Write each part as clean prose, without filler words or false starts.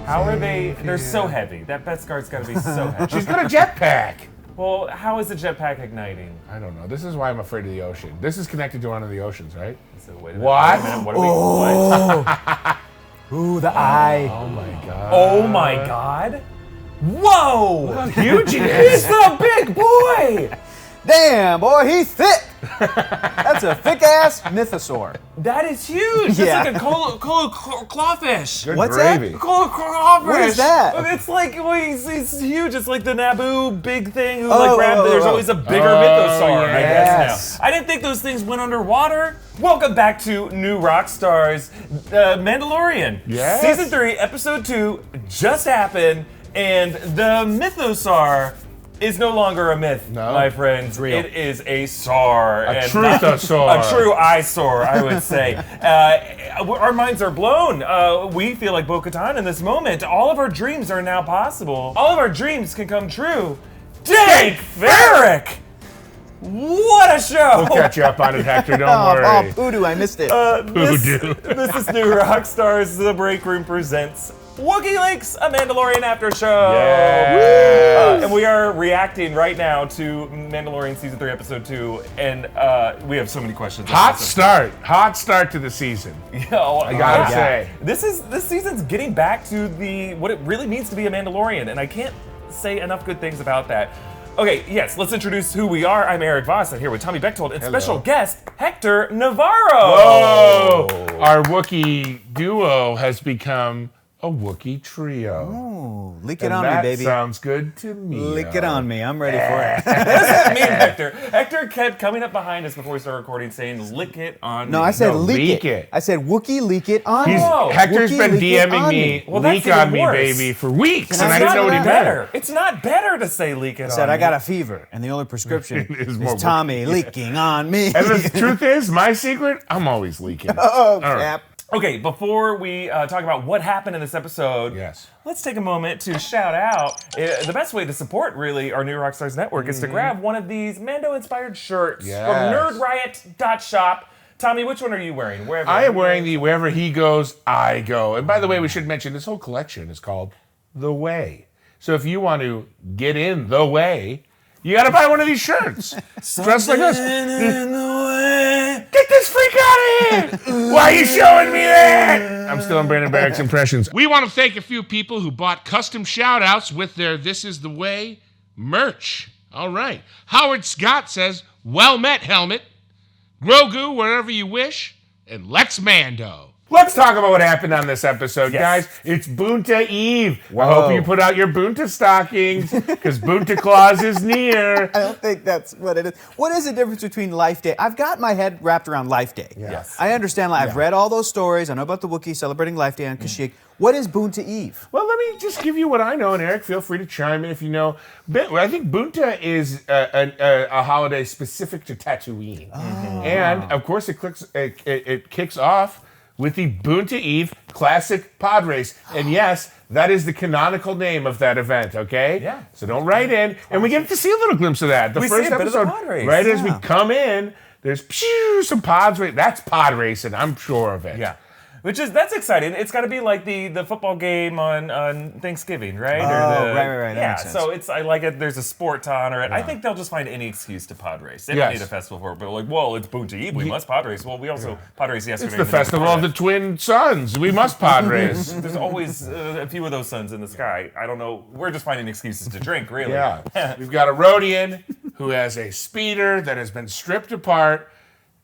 How are they? They're so heavy. That Beskar's got to be so heavy. She's got a jetpack. Well, how is the jetpack igniting? I don't know. This is why I'm afraid of the ocean. This is connected to one of the oceans, right? So wait a minute. What? Wait a minute, what are we? Ooh, the eye. Oh my god. Oh my God! Whoa! How huge it is. He's a big boy. Damn, boy, he's thick. That's a thick-ass mythosaur. That is huge. Yeah. That's like a clawfish. Good What's gravy. that? Clawfish. What is that? It's like he's huge. It's like the Naboo big thing who Oh, There's always a bigger mythosaur. I guess yes. now. I didn't think those things went underwater. Welcome back to New Rockstars, Mandalorian. Yes. Season 3, Episode 2 just happened, and the mythosaur is no longer a myth, my friends. real. It is a SAR. A truthosaur. A true eyesore, I would say. Our minds are blown. We feel like Bo-Katan in this moment. All of our dreams are now possible. All of our dreams can come true. Dank Ferrick! What a show! We'll catch you up on it, Hector. Don't worry. Oh, Poodoo, I missed it. This is New Rockstars. The Break Room presents Wookieeleaks, a Mandalorian after show. Yes. And we are reacting right now to Mandalorian Season 3, Episode 2, and we have so many questions. Hot start to the season. I gotta say. This season's getting back to what it really means to be a Mandalorian, and I can't say enough good things about that. Okay, yes, let's introduce who we are. I'm Eric Voss. I'm here with Tommy Bechtold and special guest, Hector Navarro. Whoa! Our Wookiee duo has become a Wookiee trio. Ooh, lick it And on me, that baby. sounds good to me. Lick it on me. I'm ready for it. What does that mean, Hector? Hector kept coming up behind us before we started recording saying, lick it on No, me. I said No, leak leak it. it. I said Wookiee leak it on me. Oh, Hector's Wookiee been leak it DMing on me, Well, that's leak on even me, worse. baby, for weeks, and I It's didn't not know what he better. meant. It's not better to say leak it I said on I me. got a fever, and the only prescription Is more is Tommy leaking on me. And the truth is, my secret, I'm always leaking. Oh, All right. crap. Okay, before we talk about what happened in this episode, Yes. let's take a moment to shout out. The best way to support, really, our New Rockstars Network is to grab one of these Mando-inspired shirts Yes. from nerdriot.shop. Tommy, which one are you wearing? Wherever I am wearing the wherever he goes, I go. And by the way, we should mention this whole collection is called The Way. So if you want to get in the way, you got to buy one of these shirts. Dressed like us. Get this freak out of here! Why are you showing me that? I'm still on Brandon Barrick's impressions. We want to thank a few people who bought custom shout-outs with their This Is The Way merch. All right. Howard Scott says, well met, Helmet. Grogu, wherever you wish. And Lex Mando. Let's talk about what happened on this episode, guys. It's Boonta Eve. I hope you put out your Boonta stockings, because Boonta Claus is near. I don't think that's what it is. What is the difference between Life Day? I've got my head wrapped around Life Day. Yes. I understand. I've read all those stories. I know about the Wookiee celebrating Life Day on Kashyyyk. What is Boonta Eve? Well, let me just give you what I know, and Eric, feel free to chime in if you know. I think Boonta is a holiday specific to Tatooine. And, of course, it kicks off with the Boonta Eve Classic Pod Race. And yes, that is the canonical name of that event, okay? Yeah. So don't write in. And we get to see a little glimpse of that. The We see first a bit of the episode, pod race. right as we come in, there's some pods. That's pod racing, I'm sure of it. Yeah. That's exciting. It's got to be like the football game on Thanksgiving, right? Right. That Yeah, makes sense. so I like it. There's a sport to honor it. I think they'll just find any excuse to pod race. They don't need a festival for it, but like, well, it's Boonta Eve. We must pod race. Well, we also pod race yesterday. It's the festival of the twin suns. We must pod race. There's always a few of those suns in the sky. I don't know. We're just finding excuses to drink, really. Yeah. We've got a Rodian who has a speeder that has been stripped apart.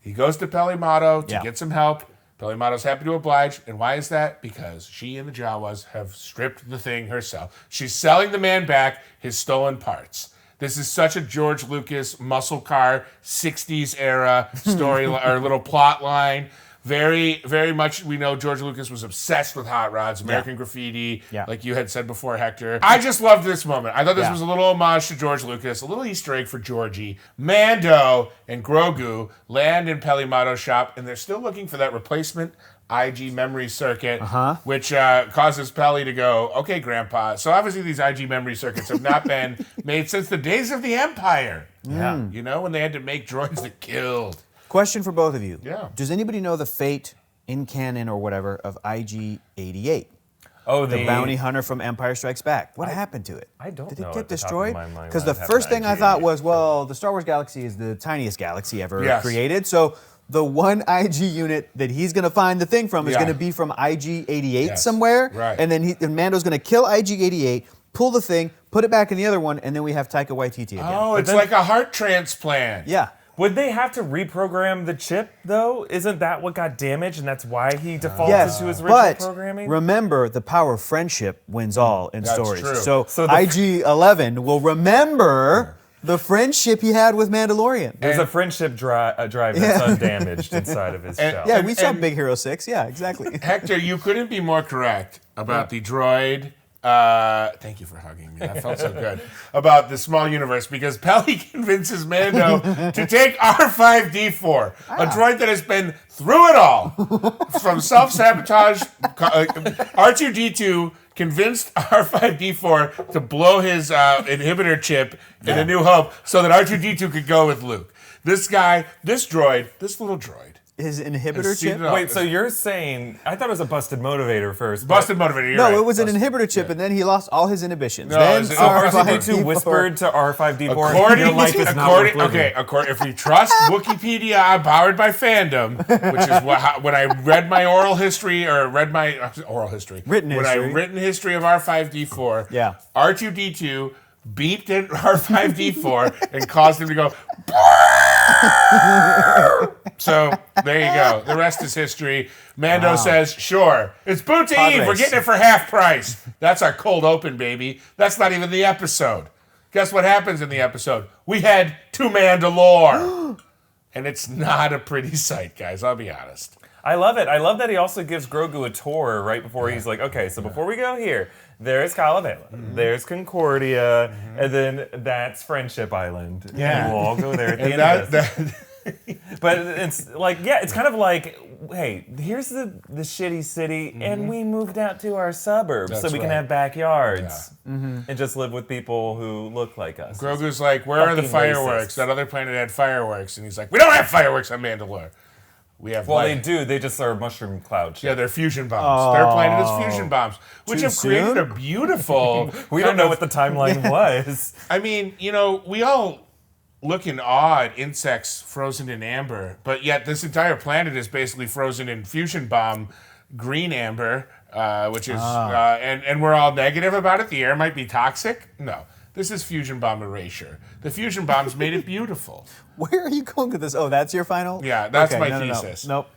He goes to Pelimato to get some help. Pelimato's happy to oblige. And why is that? Because she and the Jawas have stripped the thing herself. She's selling the man back his stolen parts. This is such a George Lucas muscle car 60s era story or little plot line. Very, very much, we know George Lucas was obsessed with hot rods, American Graffiti, like you had said before, Hector. I just loved this moment. I thought this was a little homage to George Lucas, a little Easter egg for Georgie. Mando and Grogu land in Pelimato's shop, and they're still looking for that replacement IG memory circuit, which causes Peli to go, okay, Grandpa. So obviously these IG memory circuits have not been made since the days of the Empire. Yeah. You know, when they had to make droids that killed. Question for both of you. Yeah. Does anybody know the fate in canon or whatever of IG-88? Oh, the the bounty hunter from Empire Strikes Back. What happened to it? I don't Did know it at get the top of destroyed? my mind Because what the happened first to thing I IG-88. thought was, well, the Star Wars galaxy is the tiniest galaxy ever Yes. created. So the one IG unit that he's going to find the thing from is Yeah. going to be from IG-88 Yes. somewhere. Right. And then Mando's going to kill IG-88, pull the thing, put it back in the other one, and then we have Taika Waititi again. Oh, it's like a heart transplant. Yeah. Would they have to reprogram the chip, though? Isn't that what got damaged, and that's why he defaulted Yes, to his original but programming? remember, the power of friendship wins all in That's stories. true. So So the- IG-11 will remember the friendship he had with Mandalorian. There's a friendship drive that's undamaged inside of his shell. Yeah, we saw and- Big Hero 6. Yeah, exactly. Hector, you couldn't be more correct about the droid. Thank you for hugging me. That felt so good. About the small universe, because Pelly convinces Mando to take R5D4, a droid that has been through it all, from self-sabotage. R2D2 convinced R5D4 to blow his inhibitor chip in A New Hope so that R2D2 could go with Luke. This guy, this little droid. His inhibitor It's chip? seated up. Wait, so you're saying... I thought it was a busted motivator first. Busted motivator, you're No, right. it was an inhibitor chip, and then he lost all his inhibitions. No, then it's- R2D2 whispered to R5D4, According, your life is not worth living. if we trust Wikipedia, I'm powered by fandom, which is when I read my oral history Written when I history. written history of R5D4, Yeah. R2D2 beeped at R5D4 and caused him to go. So there you go. The rest is history. Mando says, "Sure, it's Boot to Pod Eve. We're race. getting it for half price." That's our cold open, baby. That's not even the episode. Guess what happens in the episode? We head to Mandalore. And it's not a pretty sight, guys. I'll be honest. I love it. I love that he also gives Grogu a tour right before he's like, okay, so before we go here, there's Calavela, there's Concordia, and then that's Friendship Island. Yeah. And we'll all go there at the And end of this. that But it's like, yeah, it's kind of like, hey, here's the shitty city, and we moved out to our suburbs so That's we can right. have backyards and just live with people who look like us. Grogu's like, "Where are the Fucking fireworks? racists. That other planet had fireworks." And he's like, "We don't have fireworks on Mandalore. We have Well, light." they do. They just are mushroom cloud shit. Yeah, they're fusion bombs. Their planet is fusion bombs, which Too have created soon? a beautiful. We don't know what the timeline was. I mean, we all look in awe at insects frozen in amber, but yet this entire planet is basically frozen in fusion bomb green amber, which is, and we're all negative about it. The air might be toxic. No, this is fusion bomb erasure. The fusion bombs made it beautiful. Where are you going with this? Oh, that's your final? Yeah, that's my no. thesis. Nope.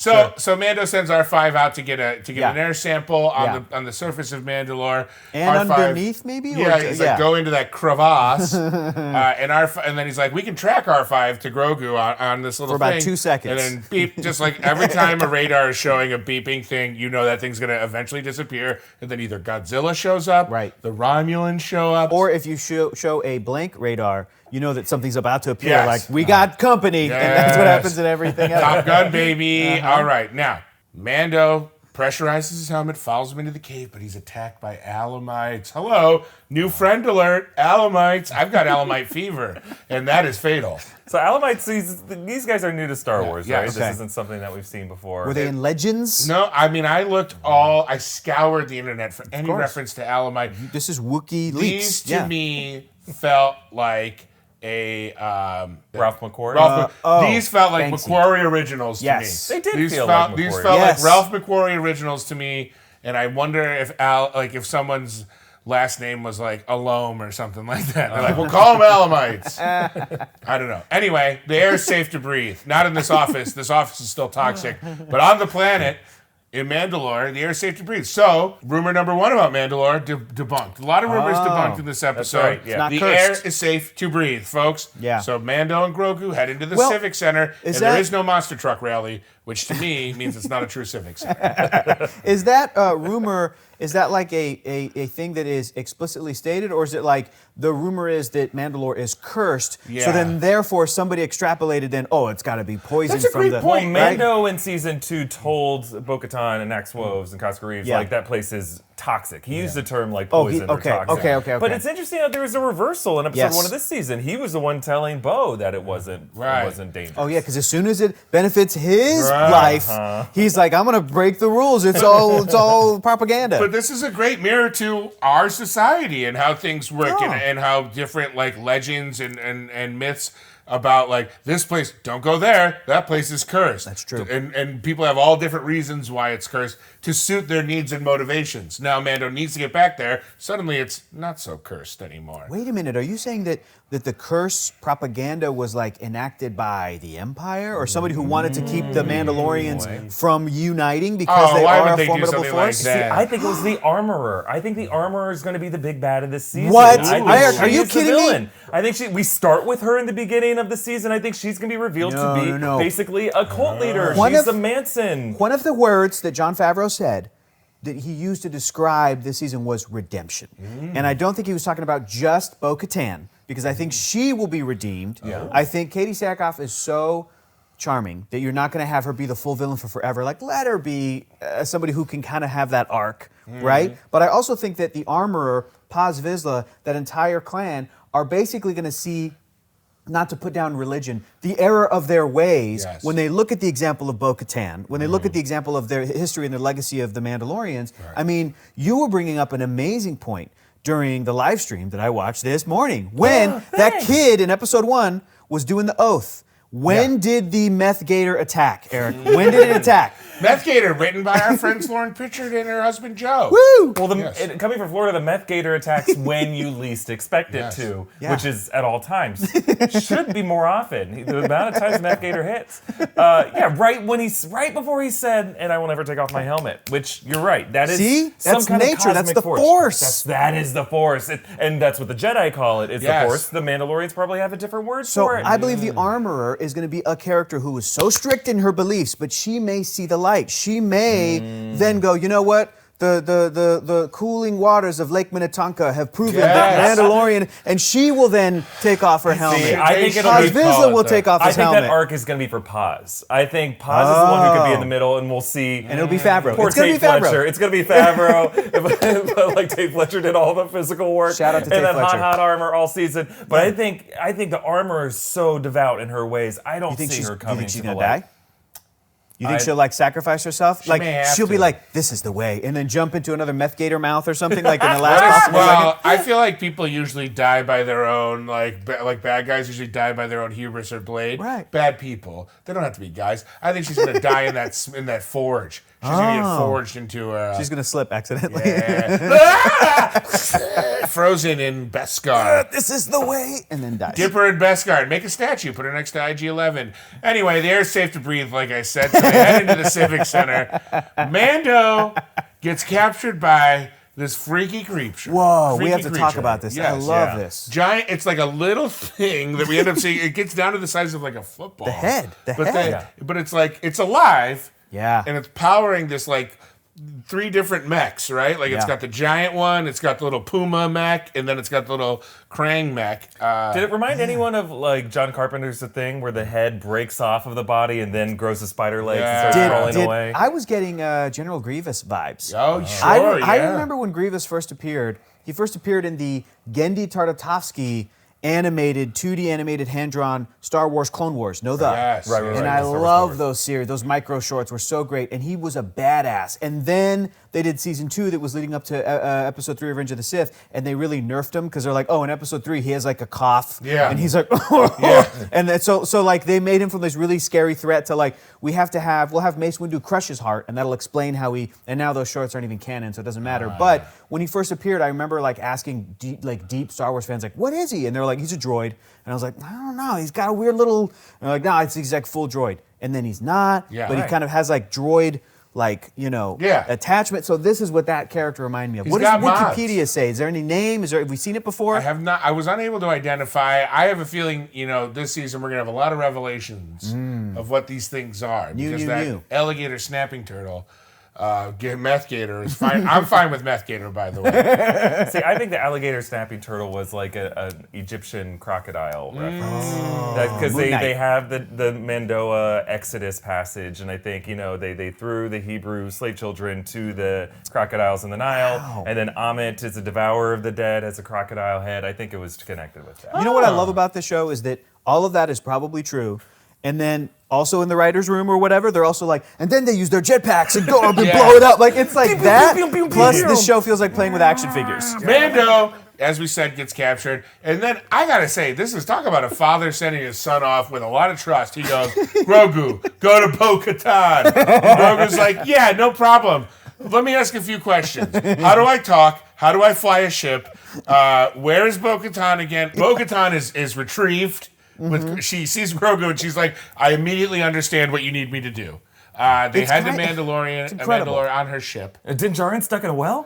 So Mando sends R5 out to get Yeah. an air sample Yeah. on the surface of Mandalore. And R5 underneath, maybe? Or Yeah, he's like, go into that crevasse, and then he's like, we can track R5 to Grogu on this little For about thing. 2 seconds. And then beep, just like every time a radar is showing a beeping thing, you know that thing's going to eventually disappear. And then either Godzilla shows up, Right. the Romulans show up. Or if you show a blank radar, you know that something's about to appear. Yes. Like, we got company. And that's what Yes. happens in everything else. Top Gun, baby. All right, now, Mando pressurizes his helmet, follows him into the cave, but he's attacked by Alamites. Hello, new friend alert, Alamites. I've got Alamite fever, and that is fatal. So Alamites, these guys are new to Star Wars, yeah, right? okay. This isn't something that we've seen before. Were they in Legends? No, I mean, I scoured the internet for any course. reference to Alamite. This is Wookieeleaks. These, to me, felt like a... Ralph McQuarrie? These felt like fancy. McQuarrie originals to Yes. me. They did these feel felt, like These McQuarrie. felt Yes. like Ralph McQuarrie originals to me, and I wonder if someone's last name was like Alome or something like that. They're like, we'll call them Alamites. I don't know. Anyway, the air is safe to breathe. Not in this office. This office is still toxic. But on the planet, in Mandalore, the air is safe to breathe. So, rumor number one about Mandalore, debunked. A lot of rumors debunked in this episode. right, yeah. Not The cursed. air is safe to breathe, folks. Yeah. So Mando and Grogu head into the Well, Civic Center, and is there that- is no monster truck rally, which to me means it's not a true Civic Center. Is that rumor, is that like a thing that is explicitly stated, or is it like the rumor is that Mandalore is cursed, Yeah. so then therefore somebody extrapolated then, oh, it's got to be poisoned That's a from great the... point. Well, right? Mando in season 2 told Bo-Katan and Axe Woves and Casca Reeves, Yeah. like, that place is toxic. He used the term like poison or toxic. Okay. But it's interesting that there was a reversal in episode 1 of this season. He was the one telling Bo that it wasn't dangerous. Oh yeah, because as soon as it benefits his life, he's like, I'm gonna break the rules. It's all propaganda. But this is a great mirror to our society and how things work and how different like legends and myths about like this place, don't go there, that place is cursed. That's true. And people have all different reasons why it's cursed to suit their needs and motivations. Now Mando needs to get back there. Suddenly it's not so cursed anymore. Wait a minute, are you saying that the curse propaganda was like enacted by the Empire or somebody who wanted to keep the Mandalorians from uniting because they are a formidable force? Like I think it was the Armorer. I think the Armorer is going to be the big bad of this season. What? Are you kidding me? I think we start with her in the beginning of the season. I think she's going to be revealed to be basically a cult leader. She's the Manson. One of the words that Jon Favreau said that he used to describe this season was redemption. And I don't think he was talking about just Bo-Katan, because I think she will be redeemed. I think Katie Sackhoff is so charming that you're not going to have her be the full villain for forever. Like, let her be somebody who can kind of have that arc, right? But I also think that the Armorer, Paz Vizsla, that entire clan are basically going to see, not to put down religion, the error of their ways when they look at the example of Bo-Katan, when they look at the example of their history and their legacy of the Mandalorians. I mean, you were bringing up an amazing point during the live stream that I watched this morning when that kid in episode 1 was doing the oath. When did the meth gator attack, Eric? When did it attack? Meth gator, written by our friends Lauren Pritchard and her husband Joe. Woo! Well, coming from Florida, the meth gator attacks when you least expect it to, which is at all times. Should be more often. The amount of times the meth gator hits. Right before he said, "And I will never take off my helmet," which you're right. That is some kind nature. Of that's the force. That is the force, and that's what the Jedi call it. It's the force. The Mandalorians probably have a different word for it. So I believe the Armorer is going to be a character who is so strict in her beliefs, but she may see the light. She may then go, you know what? The cooling waters of Lake Minnetonka have proven that Mandalorian, and she will then take off her helmet. I think Paz Vizsla will take off his helmet. I think that arc is going to be for Paz. I think Paz is the one who could be in the middle, and we'll see. And it'll be Favreau. Poor Tate Fletcher. It's going to be Favreau. But like Tate Fletcher did all the physical work. Shout out to Tate Fletcher. And then hot armor all season. But I think the Armorer is so devout in her ways. I don't see her coming. You think she's to going the to light. die? You think she'll like sacrifice herself? She'll be like, "This is the way," and then jump into another meth gator mouth or something like in the last possible second. I feel like people usually die by their own, like bad guys usually die by their own hubris or blade. Right. Bad people. They don't have to be guys. I think she's gonna die in that forge. She's gonna get forged into a. She's gonna slip accidentally. Frozen in Beskar. This is the way, and then dies. Dip her in Beskar. Make a statue. Put her next to IG-11. Anyway, the air's safe to breathe, like I said. So they head into the Civic Center. Mando gets captured by this freaky creep show. Whoa, we have to talk about this. Yes, I love this. Giant, it's like a little thing that we end up seeing. It gets down to the size of like a football. The head. But it's like, it's alive. Yeah. And it's powering this like 3 different mechs, right? Like it's got the giant one, it's got the little Puma mech, and then it's got the little Krang mech. Did it remind anyone of like John Carpenter's The Thing, where the head breaks off of the body and then grows the spider legs and starts crawling away? I was getting General Grievous vibes. Oh, sure, I remember when Grievous first appeared. He first appeared in the Gendy Tartakovsky animated, 2D animated, hand-drawn Star Wars Clone Wars. Know that? Yes. Right. And I love those series. Those micro shorts were so great. And he was a badass. And then they did season 2 that was leading up to episode 3 of Revenge of the Sith, and they really nerfed him because they're like, oh, in episode 3 he has like a cough. Yeah. And he's like, And then, so like they made him from this really scary threat to like, we'll have Mace Windu crush his heart, and that'll explain how and now those shorts aren't even canon, so it doesn't matter. But when he first appeared, I remember like asking deep Star Wars fans, like, what is he? And they're like, he's a droid. And I was like, I don't know, he's got a weird little, and they're like, no, he's like full droid. And then he's not, but he kind of has like droid, like, attachment. So this is what that character reminded me of. What does Wikipedia say? Is there any name? Have we seen it before? I have not. I was unable to identify. I have a feeling, this season we're going to have a lot of revelations of what these things are. Because that alligator snapping turtle Meth Gator is fine. I'm fine with Meth Gator, by the way. See, I think the alligator snapping turtle was like an Egyptian crocodile reference. Because they have the Mandoa Exodus passage, and I think, they threw the Hebrew slave children to the crocodiles in the Nile, and then Amit is a devourer of the dead, has a crocodile head. I think it was connected with that. You know what I love about this show is that all of that is probably true, and then also in the writer's room or whatever, they're also like, and then they use their jetpacks and go up and blow it up. Like, it's like that. Plus, this show feels like playing with action figures. Mando, as we said, gets captured. And then I got to say, talk about a father sending his son off with a lot of trust. He goes, Grogu, go to Bo-Katan. And Grogu's like, yeah, no problem. Let me ask a few questions. How do I talk? How do I fly a ship? Where is Bo-Katan again? Bo-Katan is retrieved. She sees Grogu and she's like, I immediately understand what you need me to do. They had the Mandalorian on her ship. Din Djarin stuck in a well?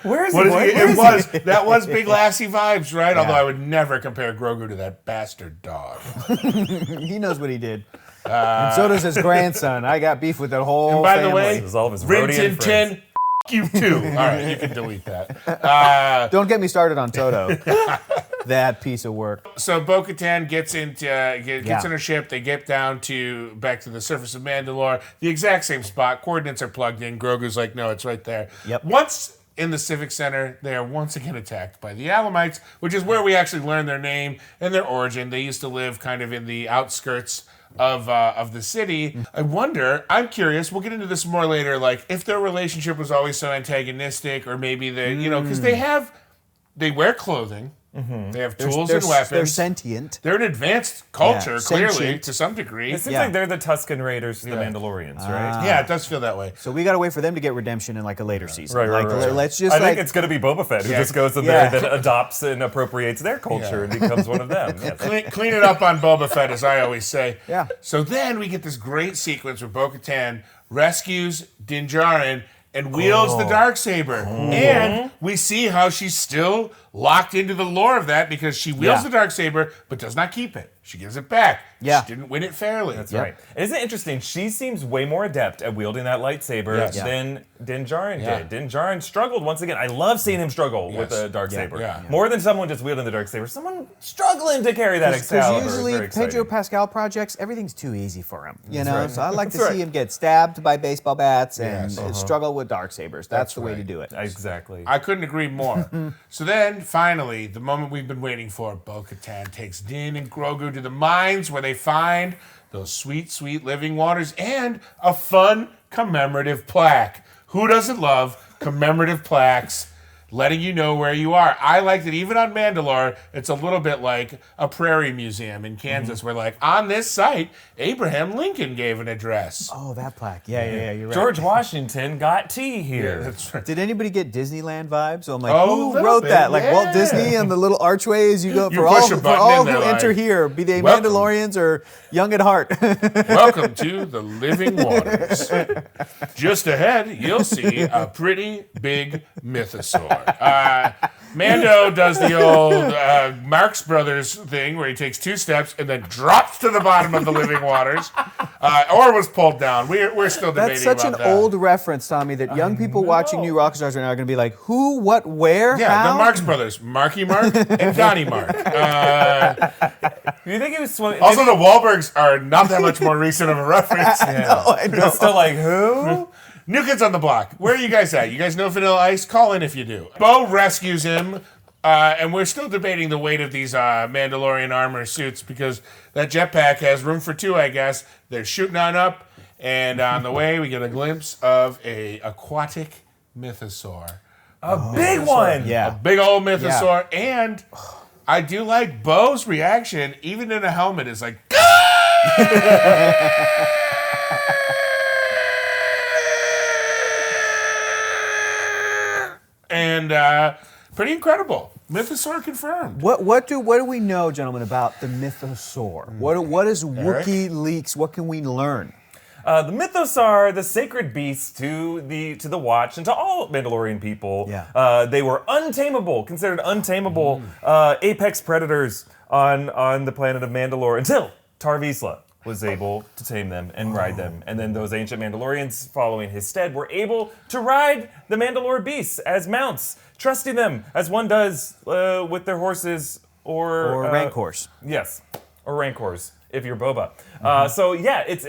Where is he? That was Big Lassie vibes, right? Yeah. Although I would never compare Grogu to that bastard dog. He knows what he did. And so does his grandson. I got beef with that whole family. And by the way, all of his Rin Tin, you too. All right, you can delete that. Don't get me started on Toto. That piece of work. So Bo-Katan gets in her ship. They get back to the surface of Mandalore. The exact same spot. Coordinates are plugged in. Grogu's like, no, it's right there. Yep. Once in the Civic Center, they are once again attacked by the Alamites, which is where we actually learn their name and their origin. They used to live kind of in the outskirts of the city. I wonder, I'm curious, we'll get into this more later, like if their relationship was always so antagonistic, or maybe because they wear clothing. Mm-hmm. They have tools and weapons. They're sentient. They're an advanced culture, clearly, to some degree. It seems like they're the Tusken Raiders to the Mandalorians, right? Yeah, it does feel that way. So we got to wait for them to get redemption in like a later season. Right. Let's just. I think it's going to be Boba Fett who just goes in there and then adopts and appropriates their culture and becomes one of them. Clean it up on Boba Fett, as I always say. Yeah. So then we get this great sequence where Bo-Katan rescues Din Djarin and wields the Darksaber. And we see how she's still locked into the lore of that because she wields the Darksaber but does not keep it. She gives it back. Yeah. She didn't win it fairly. That's right. Isn't it interesting? She seems way more adept at wielding that lightsaber than Din Djarin did. Din Djarin struggled once again. I love seeing him struggle with the Darksaber. Yeah. More than someone just wielding the Darksaber. Someone struggling to carry that Excalibur. Because usually Pedro Pascal projects, everything's too easy for him. Right. So I like to see him get stabbed by baseball bats and struggle with Darksabers. That's the way to do it. Exactly. I couldn't agree more. So then, finally, the moment we've been waiting for, Bo-Katan takes Din and Grogu to the mines where they find those sweet, sweet living waters and a fun commemorative plaque. Who doesn't love commemorative plaques letting you know where you are? I like that even on Mandalore, it's a little bit like a prairie museum in Kansas where, like, on this site, Abraham Lincoln gave an address. Oh, that plaque. Yeah, you're right. George Washington got tea here. That's right. Did anybody get Disneyland vibes? So I'm like, Oh, a who little wrote bit, that? Like yeah. Walt Disney and the little archway as you go You for push a all button who and they're enter like, here, be they "Welcome." Mandalorians or young at heart. Welcome to the living waters. Just ahead, you'll see a pretty big mythosaur. Mando does the old Marx Brothers thing where he takes 2 steps and then drops to the bottom of the living waters, or was pulled down. We're still debating That's such about an that. old reference, Tommy, that young people watching new Rockstars right now are going to be like, who, what, where, Yeah, how? the Marx Brothers, Marky Mark and Donnie Mark. Do you think he was swimming? Also, the Wahlbergs are not that much more recent of a reference. I know. It's still like, who? New Kids on the Block. Where are you guys at? You guys know Vanilla Ice? Call in if you do. Bo rescues him, and we're still debating the weight of these Mandalorian armor suits because that jetpack has room for 2, I guess. They're shooting on up, and on the way we get a glimpse of a aquatic mythosaur. A big one. Yeah. A big old mythosaur, and I do like Bo's reaction, even in a helmet, is like, and pretty incredible. Mythosaur confirmed. What do we know, gentlemen, about the mythosaur? What is Wookieeleaks? What can we learn? The mythos are the sacred beasts to the Watch and to all Mandalorian people. Yeah. They were untamable, considered untamable apex predators on the planet of Mandalore until Tar Vizsla. was able to tame them and ride them. And then those ancient Mandalorians following his stead were able to ride the Mandalore beasts as mounts, trusting them as one does with their horses or rancors. Yes, or rancors if you're Boba. So yeah, it's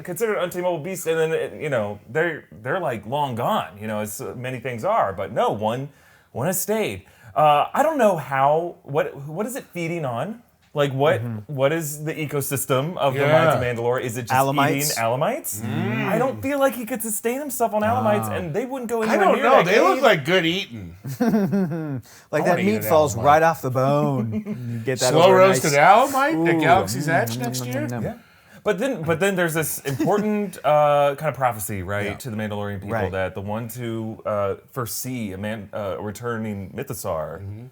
considered an untamable beast, and then they're like long gone, as many things are. But no, one has stayed. I don't know how. What is it feeding on? Like what is the ecosystem of the Mines of Mandalore? Is it just eating alamites? I don't feel like he could sustain himself on alamites, and they wouldn't go anywhere near that. I don't know. They look like good eating. Like that meat falls right off the bone. You get that slow roasted alamite at Galaxy's Edge next year. Yeah. But then there's this important kind of prophecy, right, to the Mandalorian people that the ones who foresee a returning mythosaur.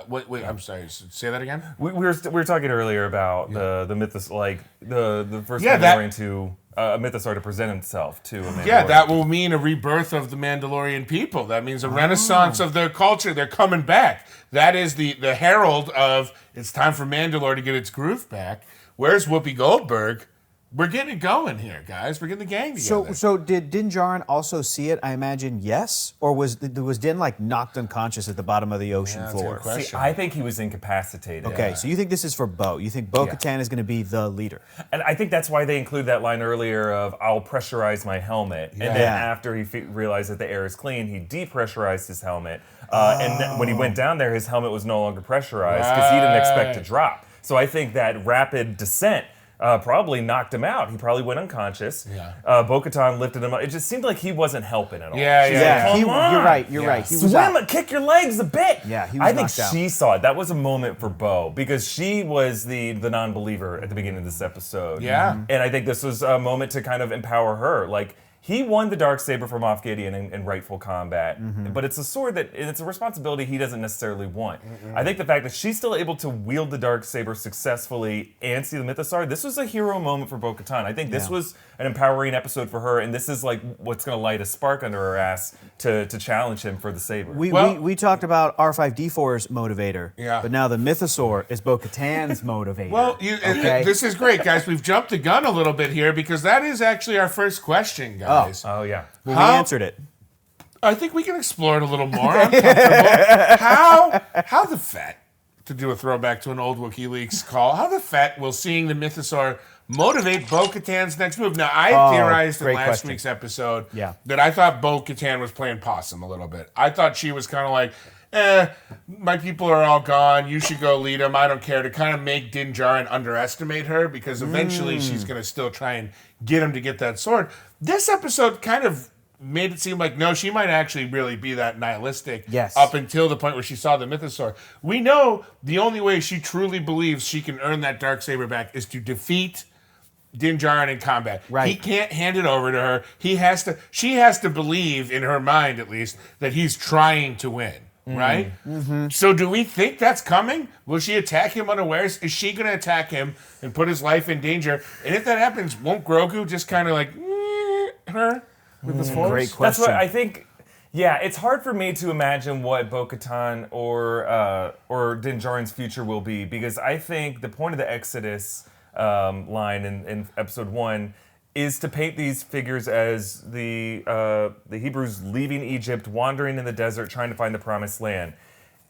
Wait, I'm sorry. Say that again. We were talking earlier about the mythos, like the first Mandalorian to a mythosaur to present himself to a Mandalorian. Yeah, that will mean a rebirth of the Mandalorian people. That means a renaissance of their culture. They're coming back. That is the herald of it's time for Mandalore to get its groove back. Where's Whoopi Goldberg? We're getting it going here, guys. We're getting the gang together. So did Din Djarin also see it? I imagine yes, or was Din like knocked unconscious at the bottom of the ocean floor? See, I think he was incapacitated. Okay, so you think this is for Bo? You think Bo-Katan is going to be the leader? And I think that's why they include that line earlier of "I'll pressurize my helmet," and then after he realized that the air is clean, he depressurized his helmet. And then when he went down there, his helmet was no longer pressurized because he didn't expect to drop. So I think that rapid descent probably knocked him out. He probably went unconscious. Yeah. Bo-Katan lifted him up. It just seemed like he wasn't helping at all. Yeah. You're right. You're right. He was Swim, kick your legs a bit. Yeah, he was knocked out. I think she saw it. That was a moment for Bo because she was the non-believer at the beginning of this episode. Yeah. And I think this was a moment to kind of empower her. Like, he won the Darksaber from Moff Gideon in rightful combat, but it's a sword and it's a responsibility he doesn't necessarily want. I think the fact that she's still able to wield the Darksaber successfully and see the Mythosaur, this was a hero moment for Bo-Katan. I think this was an empowering episode for her, and this is like what's going to light a spark under her ass to challenge him for the saber. We talked about R5-D4's motivator, but now the Mythosaur is Bo-Katan's motivator. Well, this is great, guys. We've jumped the gun a little bit here because that is actually our first question, guys. Oh yeah. Well, we answered it. I think we can explore it a little more. I'm comfortable. How the Fett, to do a throwback to an old Wookieeleaks call, how the Fett will seeing the Mythosaur motivate Bo-Katan's next move? Now, I theorized in last week's episode that I thought Bo-Katan was playing possum a little bit. I thought she was kind of like, my people are all gone. You should go lead them. I don't care. To kind of make Din Djarin underestimate her because eventually she's going to still try and get him to get that sword. This episode kind of made it seem like, no, she might actually really be that nihilistic up until the point where she saw the Mythosaur. We know the only way she truly believes she can earn that Darksaber back is to defeat Din Djarin in combat. Right. He can't hand it over to her. She has to believe, in her mind at least, that he's trying to win. Right? So do we think that's coming? Will she attack him unawares? Is she going to attack him and put his life in danger? And if that happens, won't Grogu just kind of like her with his force? Great question. That's what I think. Yeah, it's hard for me to imagine what Bo-Katan or Din Djarin's future will be because I think the point of the Exodus line in episode 1 is to paint these figures as the Hebrews leaving Egypt, wandering in the desert, trying to find the promised land.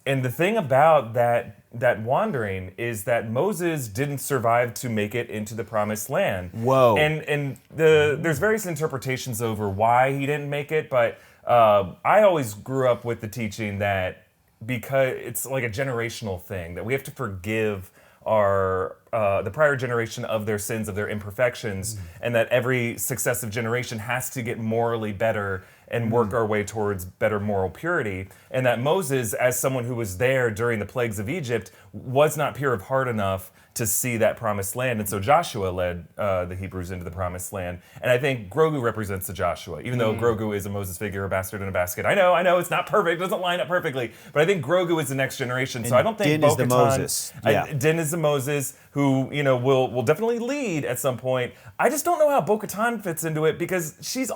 And the thing about that wandering is that Moses didn't survive to make it into the promised land. Whoa. And there's various interpretations over why he didn't make it, but I always grew up with the teaching that because it's like a generational thing, that we have to forgive the prior generation of their sins, of their imperfections, and that every successive generation has to get morally better and work our way towards better moral purity. And that Moses, as someone who was there during the plagues of Egypt, was not pure of heart enough to see that promised land. And so Joshua led the Hebrews into the promised land. And I think Grogu represents the Joshua, even though Grogu is a Moses figure, a bastard in a basket. I know, it's not perfect, it doesn't line up perfectly, but I think Grogu is the next generation. So I don't think Din is the Moses. Din is the Moses who, will definitely lead at some point. I just don't know how Bo-Katan fits into it because she's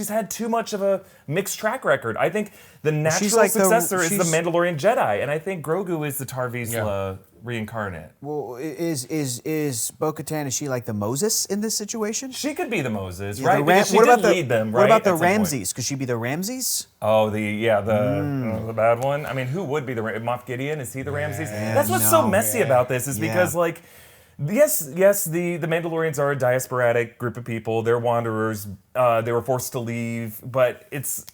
had too much of a mixed track record. I think the natural successor is the Mandalorian Jedi, and I think Grogu is the Tar Vizsla reincarnate. Well, is Bo-Katan, is she like the Moses in this situation? She could be the Moses, Yeah, right? Because she did lead them, right? What about the at some point. Ramses? Could she be the Ramses? Oh, the bad one. I mean, who would be the Moff Gideon? Is he the Ramses? That's what's so messy about this, is because like, yes, the Mandalorians are a diasporatic group of people. They're wanderers. They were forced to leave, but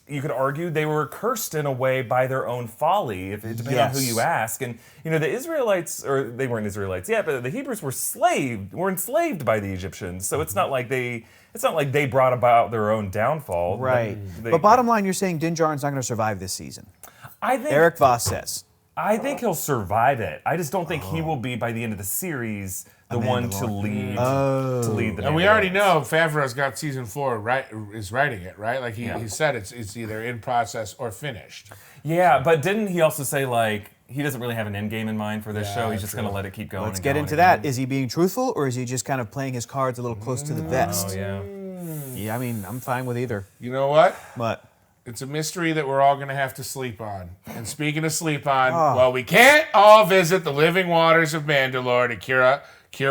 you could argue they were cursed in a way by their own folly, depending on who you ask. And the Israelites, or they weren't Israelites yet, but the Hebrews were enslaved by the Egyptians. So it's not like they brought about their own downfall. Right. But bottom line, you're saying Din Djarin's not going to survive this season. I think Eric Voss says. I think he'll survive it. I just don't think he will be, by the end of the series, the one to lead the And we already know Favreau's got season 4 is writing it, right? Like he said it's either in process or finished. Yeah, but didn't he also say like he doesn't really have an end game in mind for this show? He's just going to let it keep going. Let's get into that. Is he being truthful, or is he just kind of playing his cards a little close to the vest? Oh yeah. Yeah, I mean, I'm fine with either. You know what? But it's a mystery that we're all going to have to sleep on. And speaking of sleep on, well, we can't all visit the living waters of Mandalore to cure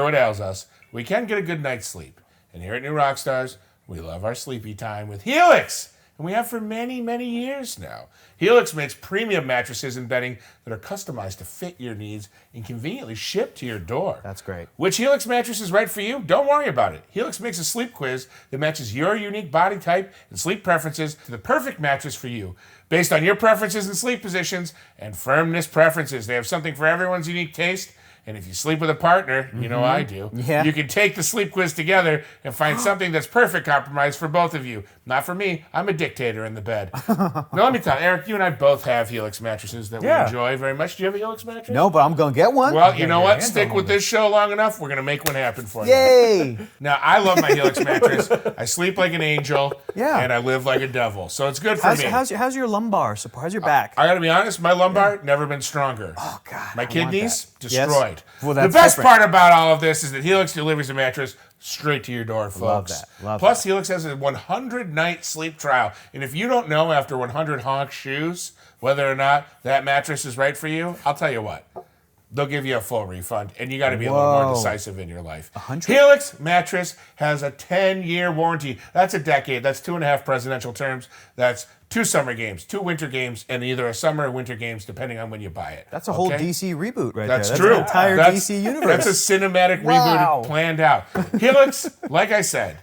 what ails us. We can get a good night's sleep. And here at New Rockstars, we love our sleepy time with Helix. And we have for many, many years now. Helix makes premium mattresses and bedding that are customized to fit your needs and conveniently shipped to your door. that's great. Which Helix mattress is right for you? Don't worry about it. Helix makes a sleep quiz that matches your unique body type and sleep preferences to the perfect mattress for you. Based on your preferences and sleep positions and firmness preferences, they have something for everyone's unique taste. And if you sleep with a partner, you know I do, you can take the sleep quiz together and find something that's perfect compromise for both of you. Not for me. I'm a dictator in the bed. Now, let me tell you, Eric, you and I both have Helix mattresses that we enjoy very much. Do you have a Helix mattress? No, but I'm going to get one. Well, you know what? Stick with this show long enough. We're going to make one happen for you. Yay! Now, I love my Helix mattress. I sleep like an angel, Yeah. and I live like a devil. So it's good for me. How's your lumbar support? How's your back? I got to be honest, my lumbar never been stronger. Oh, God. My I want kidneys that. destroyed. Yes? Well, The that's best different. part about all of this is that Helix delivers a mattress straight to your door, folks. Love that. Love Plus, Helix has a 100-night sleep trial. And if you don't know after 100 honk shoes whether or not that mattress is right for you, I'll tell you what. They'll give you a full refund, and you got to be a little more decisive in your life. 100? Helix mattress has a 10-year warranty. That's a decade. That's 2.5 presidential terms. That's 2 summer games, 2 winter games, and either a summer or winter games, depending on when you buy it. That's a whole DC reboot right That's there. true. That's an entire DC universe. That's a cinematic reboot planned out. Helix, like I said,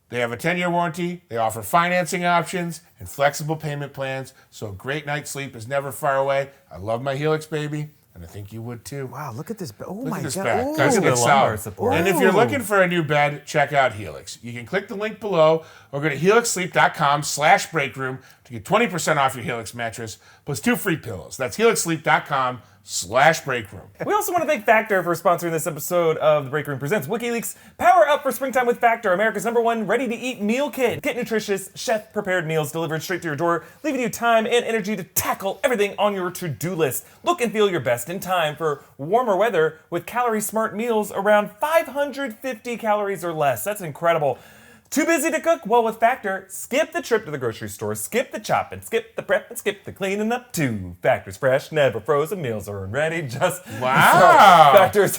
they have a 10-year warranty. They offer financing options and flexible payment plans, so a great night's sleep is never far away. I love my Helix, baby. And I think you would too. Wow, look at this. Oh Look my at this God. back. Ooh. Guys, Look at it's the lumbar solid. support. And if you're Ooh. looking for a new bed, check out Helix. You can click the link below or go to helixsleep.com/breakroom to get 20% off your Helix mattress plus 2 free pillows. That's helixsleep.com/breakroom. We also want to thank Factor for sponsoring this episode of The Break Room Presents Wookieeleaks. Power up for springtime with Factor, America's #1 ready-to-eat meal kit. Get nutritious, chef-prepared meals delivered straight to your door, leaving you time and energy to tackle everything on your to-do list. Look and feel your best in time for warmer weather with calorie-smart meals around 550 calories or less. That's incredible. Too busy to cook? Well, with Factor, skip the trip to the grocery store, skip the chopping, skip the prep, and skip the cleaning up too. Factor's fresh, never frozen meals are ready just... Wow. Factor's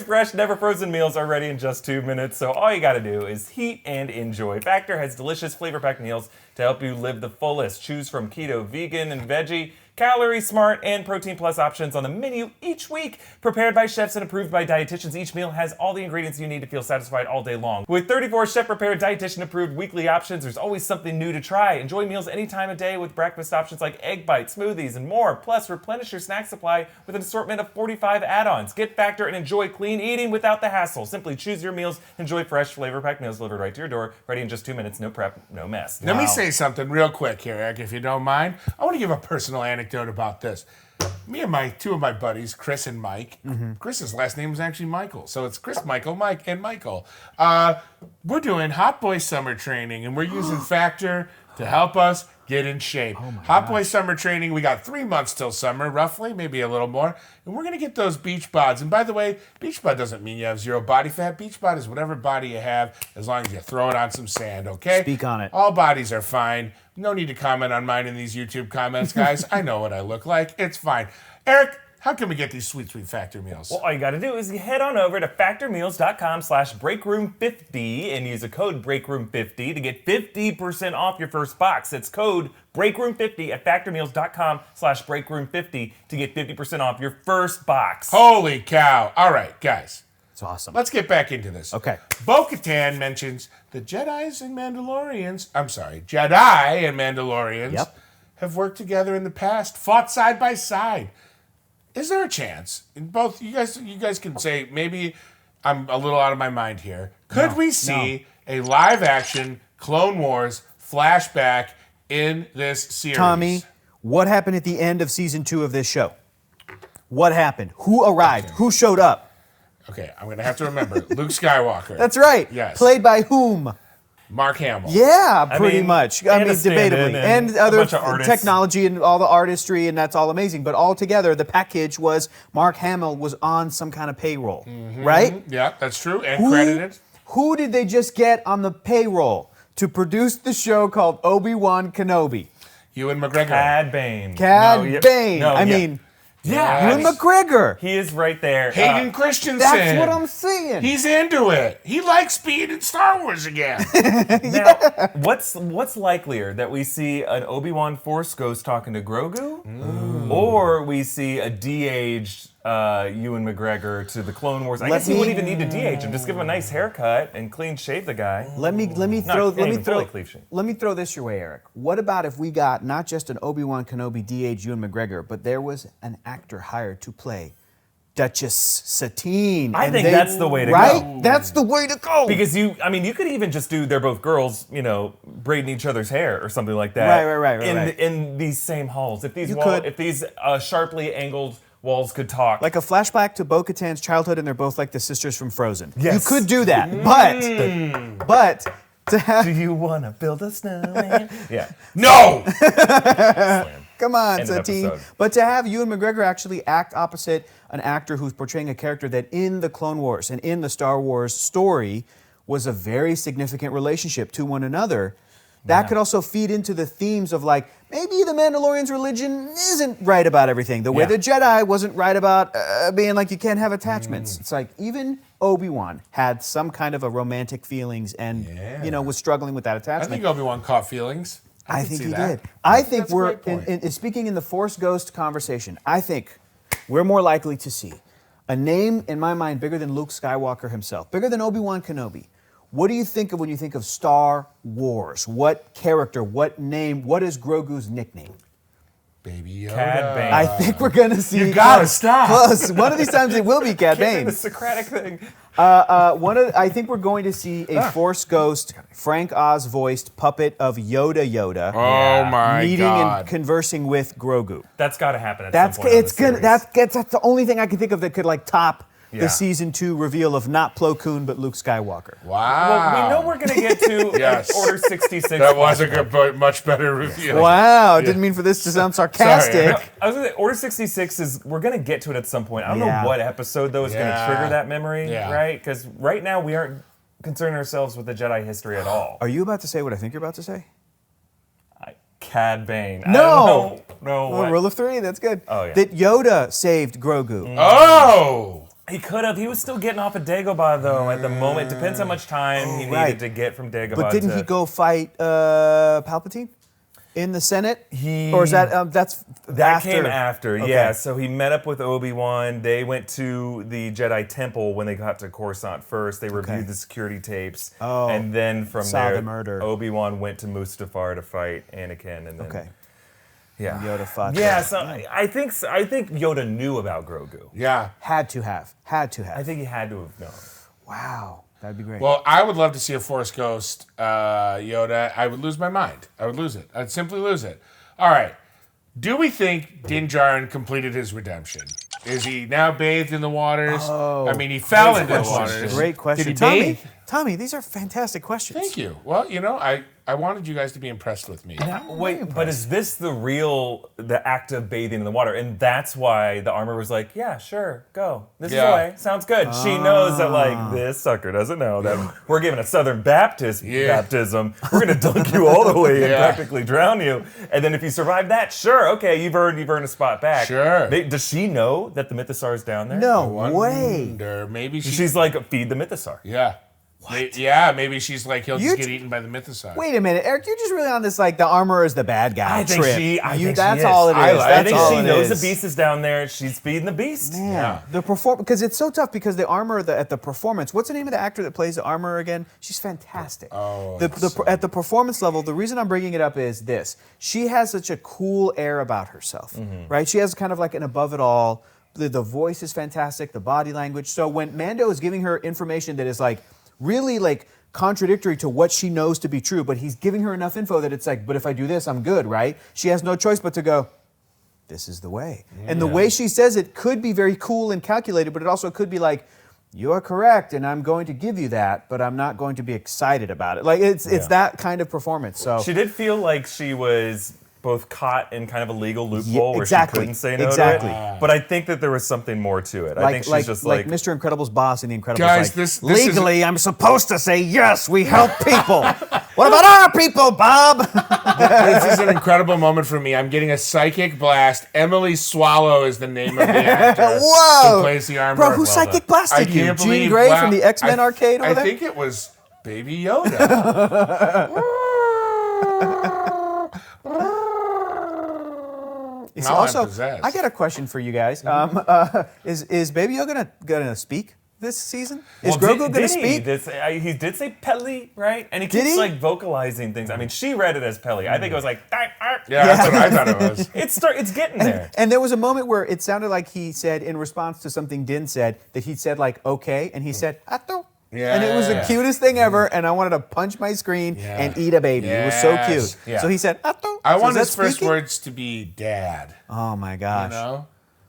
fresh, never frozen meals are ready in just 2 minutes, so all you gotta do is heat and enjoy. Factor has delicious flavor-packed meals to help you live the fullest. Choose from keto, vegan, and veggie, calorie smart, and protein plus options on the menu each week. Prepared by chefs and approved by dietitians, each meal has all the ingredients you need to feel satisfied all day long. With 34 chef-prepared, dietitian-approved weekly options, there's always something new to try. Enjoy meals any time of day with breakfast options like egg bites, smoothies, and more. Plus, replenish your snack supply with an assortment of 45 add-ons. Get Factor and enjoy clean eating without the hassle. Simply choose your meals, enjoy fresh, flavor-packed meals delivered right to your door, ready in just 2 minutes, no prep, no mess. Let me say something real quick here, Eric, if you don't mind. I want to give a personal anecdote about this. Me and 2 of my buddies, Chris and Mike. Chris's last name is actually Michael, so it's Chris, Michael, Mike, and Michael. We're doing Hot Boy Summer Training, and we're using Factor to help us get in shape. Hot Boy Summer Training, we got 3 months till summer, roughly, maybe a little more. And we're going to get those beach bods. And by the way, beach bod doesn't mean you have 0 body fat. Beach bod is whatever body you have, as long as you throw it on some sand, okay? Speak on it. All bodies are fine. No need to comment on mine in these YouTube comments, guys. I know what I look like. It's fine. Eric, how can we get these sweet, sweet factor meals? Well, all you got to do is you head on over to factormeals.com/breakroom50 and use a code breakroom50 to get 50% off your first box. It's code breakroom50 at factormeals.com/breakroom50 to get 50% off your first box. Holy cow. All right, guys. It's awesome. Let's get back into this. Okay. Bo-Katan mentions the Jedi and Mandalorians Yep. have worked together in the past, fought side by side. Is there a chance? In both you guys can say maybe I'm a little out of my mind here. Could we see a live action Clone Wars flashback in this series? Tommy, what happened at the end of season 2 of this show? What happened? Who arrived? Okay. Who showed up? Okay, I'm gonna have to remember. Luke Skywalker. That's right. Yes. Played by whom? Mark Hamill. Yeah, pretty mean, much. and I mean, a stand-in debatably. and And a other bunch of artists. technology and all the artistry, and that's all amazing. But altogether, the package was Mark Hamill was on some kind of payroll, right? Yeah, that's true. And credited. Who did they just get on the payroll to produce the show called Obi-Wan Kenobi? Ewan McGregor. Cad Bane. Cad Bane. No, I yeah. mean, Yeah. Ewan McGregor. He is right there. Hayden Christensen. That's what I'm saying. He's into it. He likes being in Star Wars again. Now, what's likelier, that we see an Obi-Wan Force Ghost talking to Grogu, or we see a de-aged Ewan McGregor to the Clone Wars? I guess he wouldn't even need to de-age him. Just give him a nice haircut and clean shave the guy. Let me throw this your way, Eric. What about if we got not just an Obi-Wan Kenobi de-aged Ewan McGregor, but there was an actor hired to play Duchess Satine? I think that's the way to right? go. That's the way to go. Because you could even just do, they're both girls, braiding each other's hair or something like that. Right. In these same halls. If these could. if these sharply angled walls could talk. like a flashback to Bo-Katan's childhood, and they're both like the sisters from Frozen. Yes. You could do that, but to have do you want to build a snowman? Yeah. No! Come on, End of Satine. episode. But to have Ewan McGregor actually act opposite an actor who's portraying a character that in the Clone Wars and in the Star Wars story was a very significant relationship to one another, that could also feed into the themes of like, maybe the Mandalorian's religion isn't right about everything. The way the Jedi wasn't right about being like, you can't have attachments. It's like, even Obi-Wan had some kind of a romantic feelings and, was struggling with that I attachment. think Obi-Wan caught feelings. I can think see he that. did. I think that's a we're, great point. speaking in the Force Ghost conversation, I think we're more likely to see a name, in my mind, bigger than Luke Skywalker himself, bigger than Obi-Wan Kenobi. What do you think of when you think of Star Wars? What character, what name, what is Grogu's nickname? Baby Yoda. Cad Bane. I think we're going to see... You gotta close, stop. Close. One of these times it will be Cad The Bane. Socratic thing. I think we're going to see a Force Ghost, Frank Oz voiced puppet of Yoda. Oh my meeting God. and conversing with Grogu. That's got to happen at That's some point. it's gonna that's the only thing I can think of that could like top Yeah. the season 2 reveal of not Plo Koon but Luke Skywalker. Wow. Well, we know we're going to get to Yes. Order 66. That was a good, much better review. Wow, I didn't mean for this to sound sarcastic. Sorry. I was gonna say, Order 66 is, we're going to get to it at some point. I don't Yeah. know what episode, though, is going to Yeah. trigger that memory, Yeah. right? Because right now we aren't concerning ourselves with the Jedi history at all. Are you about to say what I think you're about to say? Cad Bane. No. I don't know Well, what. rule of 3, that's good. Oh, yeah. That Yoda saved Grogu. Oh! He could have. He was still getting off of Dagobah, though, at the moment. Depends how much time he needed right. to get from Dagobah. But didn't to, he go fight Palpatine in the Senate? Or is that that's That after? came after, Okay. yeah. So he met up with Obi-Wan. They went to the Jedi Temple when they got to Coruscant first. They reviewed the security tapes. Oh. And then from Saw there, the murder. Obi-Wan went to Mustafar to fight Anakin. And then, Okay. yeah. Yoda fought. Yeah, so I think Yoda knew about Grogu. Yeah. Had to have. I think he had to have known. Wow, that'd be great. Well, I would love to see a Force Ghost Yoda. I would lose my mind. I would lose it. I'd simply lose it. All right. Do we think Din Djarin completed his redemption? Is he now bathed in the waters? I mean, he fell into the waters. Great question. Did he bathe? Tommy, these are fantastic questions. Thank you. Well, I I wanted you guys to be impressed with me. Wait, but is this the act of bathing in the water? And that's why the armor was like, yeah, sure, go. This is the way. Sounds good. She knows that, like, this sucker doesn't know that we're giving a Southern Baptist baptism. We're going to dunk you all the way and practically drown you. And then if you survive that, sure, okay, you've earned a spot back. Sure. Does she know that the Mythosaur's down there? No way. Maybe She's like, feed the Mythosaur. Yeah. Yeah, maybe she's like, he'll just get eaten by the Mythosaur. Wait a minute, Eric, you're just really on this, like, the armor is the bad guy trip. I think that's she is. all it is. I think all she it knows is. the beast is down there. She's feeding the beast. Man, because it's so tough because the armor at the performance. What's the name of the actor that plays the armor again? She's fantastic. Oh, at the performance level, the reason I'm bringing it up is this: she has such a cool air about herself, right? She has kind of like an above it all. The voice is fantastic. The body language. So when Mando is giving her information that is like really like contradictory to what she knows to be true, but he's giving her enough info that it's like, but if I do this, I'm good, right? She has no choice but to go, this is the way. And the way she says it could be very cool and calculated, but it also could be like, you are correct, and I'm going to give you that, but I'm not going to be excited about it. Like, it's that kind of performance. So she did feel like she was both caught in kind of a legal loophole where she couldn't say no to it. But I think that there was something more to it. I think she's just like Mr. Incredible's boss in The Incredibles. Guys, like, this legally, I'm supposed to say yes. We help people. What about our people, Bob? This is an incredible moment for me. I'm getting a psychic blast. Emily Swallow is the name of the actor Whoa! who plays the armor. Bro, who psychic blasted you? Jean Grey from the X-Men arcade over there? I think it was Baby Yoda. Also, I got a question for you guys. Is Baby Yoda gonna speak this season? Is Grogu gonna speak? He did say Peli, right? And he keeps like vocalizing things. I mean, she read it as Peli. I think it was like, yeah, that's what I thought it was. It's getting there. And there was a moment where it sounded like he said, in response to something Din said, that he said like, okay, and he said, ato. Yeah. And it was the cutest thing ever, and I wanted to punch my screen and eat a baby. It was so cute. Yeah. So he said, ato. I want his first words to be dad. Oh my gosh. You know?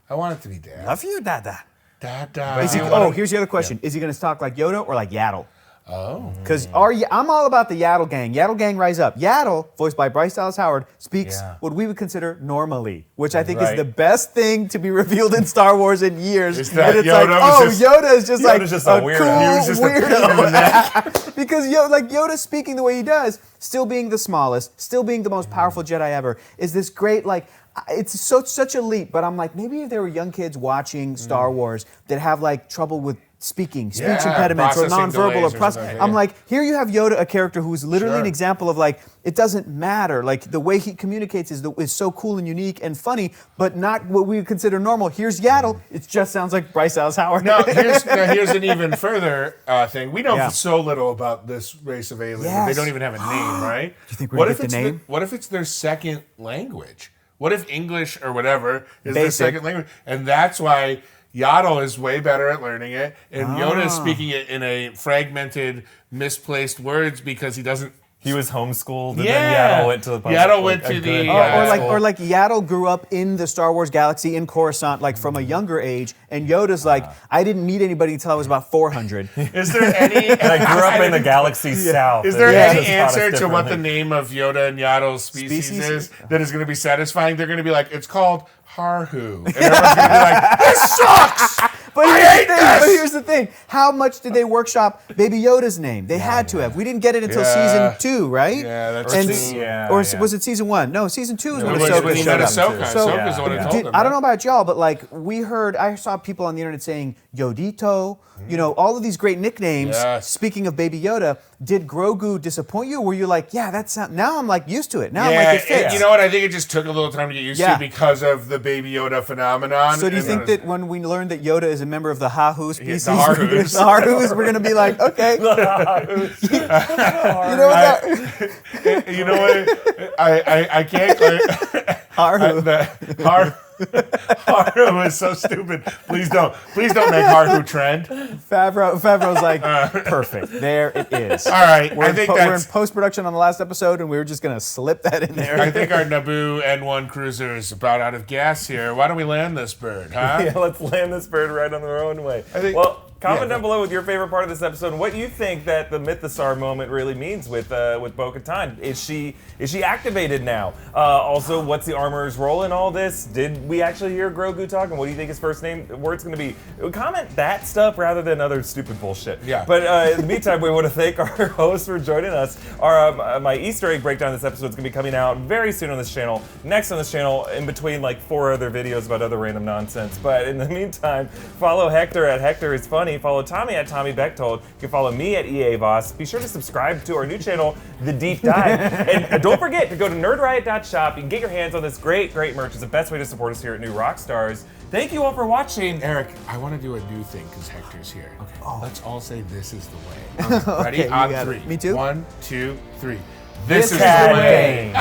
I want it to be dad. Love you, Dada. Dada. Here's the other question. Is he going to talk like Yoda or like Yaddle? Oh. Because I'm all about the Yaddle gang. Yaddle gang, rise up. Yaddle, voiced by Bryce Dallas Howard, speaks what we would consider normally, which I think is the best thing to be revealed in Star Wars in years. It's that and it's Yoda like, Yoda is just like just a weirdo. cool He was just weirdo. Because Yoda speaking the way he does, still being the smallest, still being the most powerful Jedi ever, is this great, like, it's such a leap, but I'm like, maybe if there were young kids watching Star Wars that have like trouble with speech impediments or nonverbal or processing. I'm like, here you have Yoda, a character who's literally an example of like, it doesn't matter. Like the way he communicates is so cool and unique and funny, but not what we would consider normal. Here's Yaddle. It just sounds like Bryce Dallas Howard. Here's an even further thing. We know so little about this race of aliens. They don't even have a name, right? Do you think we're going to get the name? What if it's their second language? What if English or whatever is their Basic. second language? And that's why Yaddle is way better at learning it, and Yoda is speaking it in a fragmented, misplaced words because he doesn't. He was homeschooled, and then Yaddle went to the public. Yaddle went to the or like Yaddle grew up in the Star Wars galaxy in Coruscant, like from a younger age, and Yoda's like, I didn't meet anybody until I was about 400. Is there any? And I grew up in the galaxy south. Is there and any just taught us answer to what the differently. name of Yoda and Yaddle's species is that is going to be satisfying? They're going to be like, it's called Harhu, and everyone's going to be like, this sucks. But here's the thing. How much did they workshop Baby Yoda's name? They had to have. We didn't get it until season 2, right? Yeah, that's true. Was it season 1? No, season 2 is when Ahsoka showed up. Ahsoka's the one who told them. I don't know about y'all, but like I saw people on the internet saying Yodito, all of these great nicknames. Yes. Speaking of Baby Yoda, did Grogu disappoint you? Or were you like, yeah, that's not, now I'm like used to it. Now I'm like, it fits. You know what? I think it just took a little time to get used to because of the Baby Yoda phenomenon. So do you think that when we learned that Yoda is a member of the Hahu species, the Harhus. the Harhus, we're going to be like, okay. You know what? I can't. Harhu. Haru is so stupid. Please don't make Haru trend. Favreau's like, perfect. There it is. All right. We're in post-production on the last episode, and we were just going to slip that in there. I think our Naboo N1 cruiser is about out of gas here. Why don't we land this bird, huh? Yeah, let's land this bird right on the runway. Comment down below with your favorite part of this episode and what you think that the Mythosaur moment really means with Bo-Katan. Is she activated now? Also, what's the armorer's role in all this? Did we actually hear Grogu talk? And what do you think his first word's going to be? Comment that stuff rather than other stupid bullshit. Yeah. But in the meantime, we want to thank our hosts for joining us. My Easter egg breakdown of this episode is going to be coming out very soon on this channel. Next on this channel, in between like 4 other videos about other random nonsense. But in the meantime, follow Hector at Hector is Funny. Follow Tommy at Tommy Bechtold. You can follow me at EA Voss. Be sure to subscribe to our new channel, The Deep Dive. And don't forget to go to nerdriot.shop. You can get your hands on this great merch. It's the best way to support us here at New Rockstars. Thank you all for watching. Eric, I want to do a new thing because Hector's here. Okay. Let's all say this is the way. Ready? Okay, On 3. Me too. 1, 2, 3. This is the way.